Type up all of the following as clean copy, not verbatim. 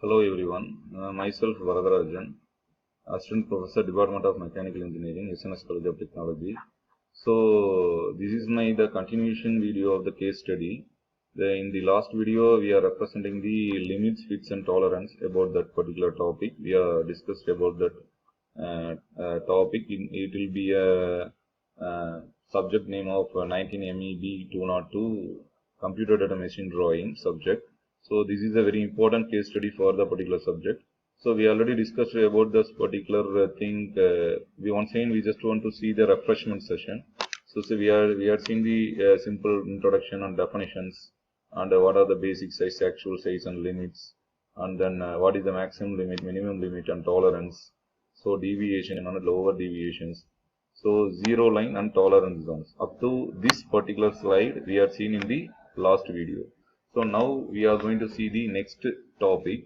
Hello everyone, myself Varadarajan, Assistant Professor, Department of Mechanical Engineering, SNS College of Technology. So this is the continuation video of the case study. In the last video, we are representing the limits, fits and tolerance about that particular topic. We are discussed about that topic. It will be a subject name of 19 MEB 202 Computer Data Machine Drawing subject. So this is a very important case study for the particular subject. So we already discussed about this particular thing. We just want to see the refreshment session. So we are seeing the simple introduction and definitions, and what are the basic size, actual size and limits, and then what is the maximum limit, minimum limit and tolerance. So deviation and lower deviations. So zero line and tolerance zones. Up to this particular slide we are seen in the last video. So now we are going to see the next topic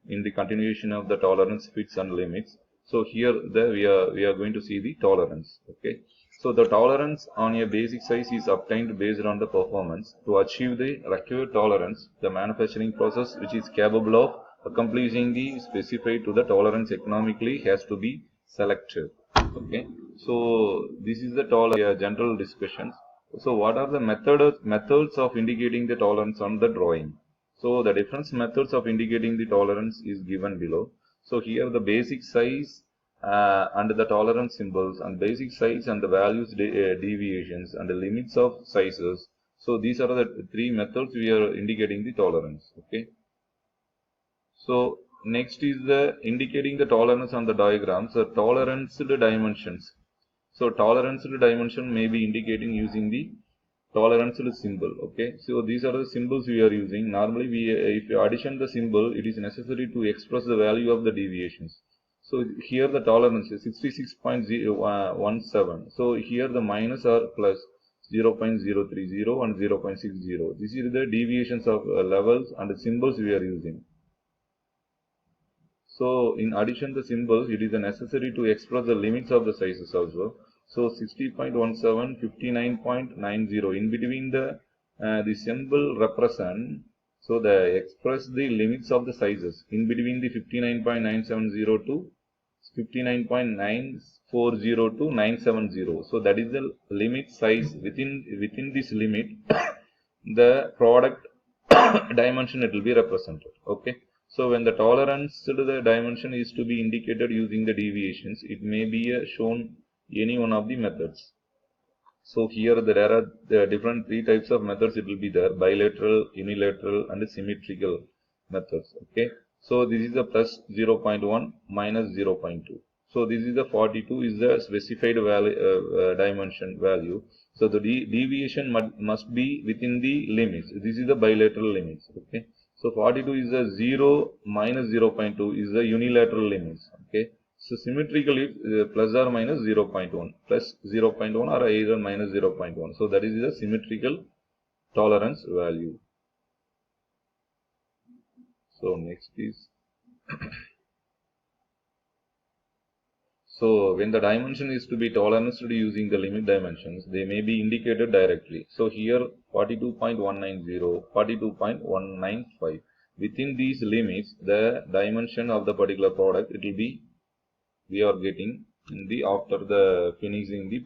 in the continuation of the tolerance, fits and limits. So here we are going to see the tolerance. Okay. So the tolerance on a basic size is obtained based on the performance. To achieve the required tolerance, the manufacturing process which is capable of accomplishing the specified to the tolerance economically has to be selected. Okay. So this is the general discussions. So what are the methods of indicating the tolerance on the drawing? So the different methods of indicating the tolerance is given below. So here the basic size and the tolerance symbols, and basic size and the values deviations and the limits of sizes. So these are the three methods we are indicating the tolerance. Okay. So next is the indicating the tolerance on the diagram. So tolerance dimensions. So tolerance dimension may be indicating using the tolerance symbol. Okay, so these are the symbols we are using. Normally if you addition the symbol, it is necessary to express the value of the deviations. So here the tolerance is 66.017. So here the minus or plus 0.030 and 0.60. This is the deviations of levels and the symbols we are using. So in addition the symbols, it is necessary to express the limits of the sizes also. So 60.17, 59.90. In between the symbol represent, so they express the limits of the sizes in between the 59.970 to 59.940 to 970. So that is the limit size. Within this limit, the product dimension it will be represented. Okay. So when the tolerance to the dimension is to be indicated using the deviations, it may be shown any one of the methods. So here there are the different three types of methods. It will be there: bilateral, unilateral and symmetrical methods. Okay. So this is the plus 0.1 minus 0.2. So this is the 42 is the specified dimension value. So the deviation must be within the limits. This is the bilateral limits. Okay. So 42 is the 0 minus 0.2 is the unilateral limits. Okay. So symmetrically plus or minus 0.1, plus 0.1 or either minus 0.1. So that is the symmetrical tolerance value. So next is so when the dimension is to be toleranced using the limit dimensions, they may be indicated directly. So here 42.190, 42.195. Within these limits, the dimension of the particular product, it will be, we are getting in the after the finishing the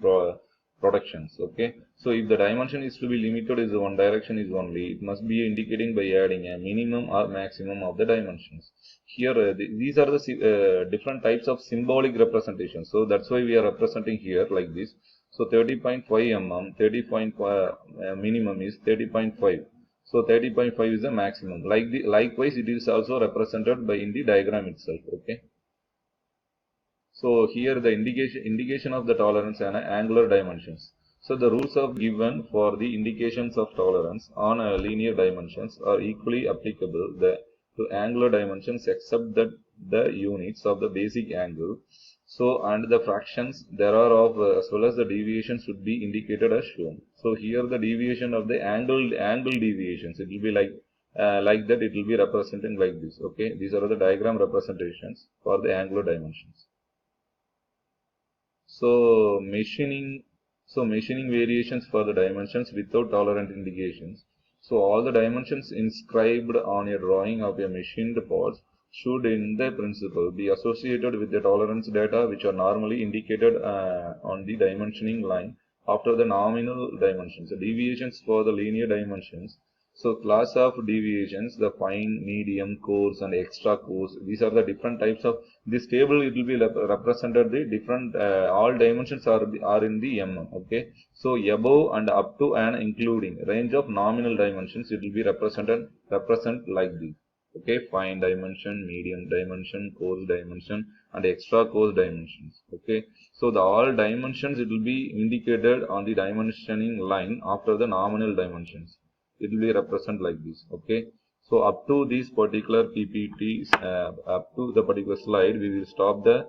productions. Okay. So if the dimension is to be limited is one direction is only, it must be indicating by adding a minimum or maximum of the dimensions. Here these are the different types of symbolic representations. So that's why we are representing here like this. So 30.5 mm, 30. Minimum is 30.5. So 30.5 is the maximum. Likewise, it is also represented by in the diagram itself. Okay. So here the indication of the tolerance and angular dimensions. So the rules are given for the indications of tolerance on linear dimensions are equally applicable to angular dimensions, except that the units of the basic angle. So and the fractions there are of as well as the deviations should be indicated as shown. So here the deviation of the angle deviations, it will be like that, it will be representing like this. Okay, these are the diagram representations for the angular dimensions. So machining variations for the dimensions without tolerant indications. So all the dimensions inscribed on a drawing of a machined parts should in the principle be associated with the tolerance data which are normally indicated on the dimensioning line after the nominal dimensions. The deviations for the linear dimensions. So class of deviations, the fine, medium, coarse and extra coarse, these are the different types of this table. It will be represented the different all dimensions are in the mm. Okay, so above and up to and including range of nominal dimensions, it will be represent like this. Okay, fine dimension, medium dimension, coarse dimension and extra coarse dimensions. Okay, so the all dimensions, it will be indicated on the dimensioning line after the nominal dimensions. It will be represent like this. Okay, so up to these particular PPTs, up to the particular slide, we will stop the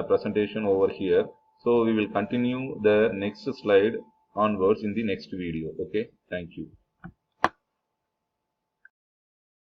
presentation over here. So we will continue the next slide onwards in the next video. Okay, thank you.